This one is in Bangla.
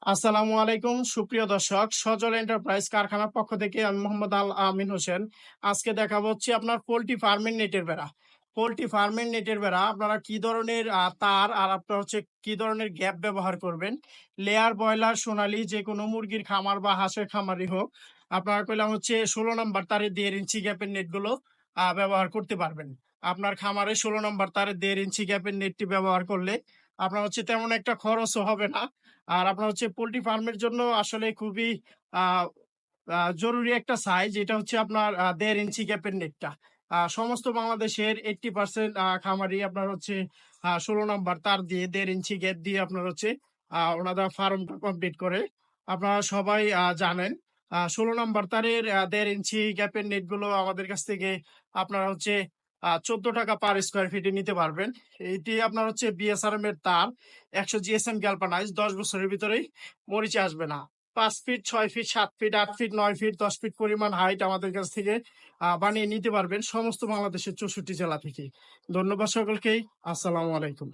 আসসালামু আলাইকুম সুপ্রিয় দর্শক, সজল এন্টারপ্রাইজ কারখানার পক্ষ থেকে আমি মোহাম্মদ আল আমিন হোসেন। আজকে দেখাবো হচ্ছে আপনার পোল্ট্রি ফার্মের নেটের বেড়া। পোল্ট্রি ফার্মের নেটের বেড়া আপনারা কি ধরনের তার আর আপনার হচ্ছে কি ধরনের গ্যাপ ব্যবহার করবেন। লেয়ার, ব্রয়লার, সোনালী যে কোনো মুরগির খামার বা হাঁসের খামারই হোক, আপনারা কইলাম হচ্ছে 16 নম্বর তারের 1.5 ইঞ্চি গ্যাপের নেটগুলো ব্যবহার করতে পারবেন। আপনার খামারে 16 নম্বর তারের 1.5 ইঞ্চি গ্যাপের নেটটি ব্যবহার করলে আপনার হচ্ছে তেমন একটা খরচও হবে না। আর আপনার হচ্ছে পোল্ট্রি ফার্মের জন্য আসলে খুবই আহ জরুরি একটা সাইজ, এটা হচ্ছে আপনার 1.5 ইঞ্চি গ্যাপের নেটটা। সমস্ত বাংলাদেশের 80% খামারি আপনার হচ্ছে 16 নম্বর তার দিয়ে 1.5 ইঞ্চি গ্যাপ দিয়ে আপনার হচ্ছে ওনাদের ফার্মটা কমপ্লিট করে। আপনারা সবাই জানেন 16 নম্বর তারের 1.5 ইঞ্চি গ্যাপের নেটগুলো আমাদের কাছ থেকে আপনারা হচ্ছে 14 টাকা পার স্কোয়ার ফিটে নিতে পারবেন। এইটি আপনার হচ্ছে বিএসআরএম এর তার, 100 GSM গ্যালভানাইজ, 10 বছরের ভিতরেই মরিচে আসবে না। 5 feet, 6 feet, 7 feet, 8 feet, 9 feet, 10 feet পরিমাণ হাইট আমাদের কাছ থেকে বানিয়ে নিতে পারবেন সমস্ত বাংলাদেশের 64 জেলা থেকে। ধন্যবাদ সকলকেই। আসসালামু আলাইকুম।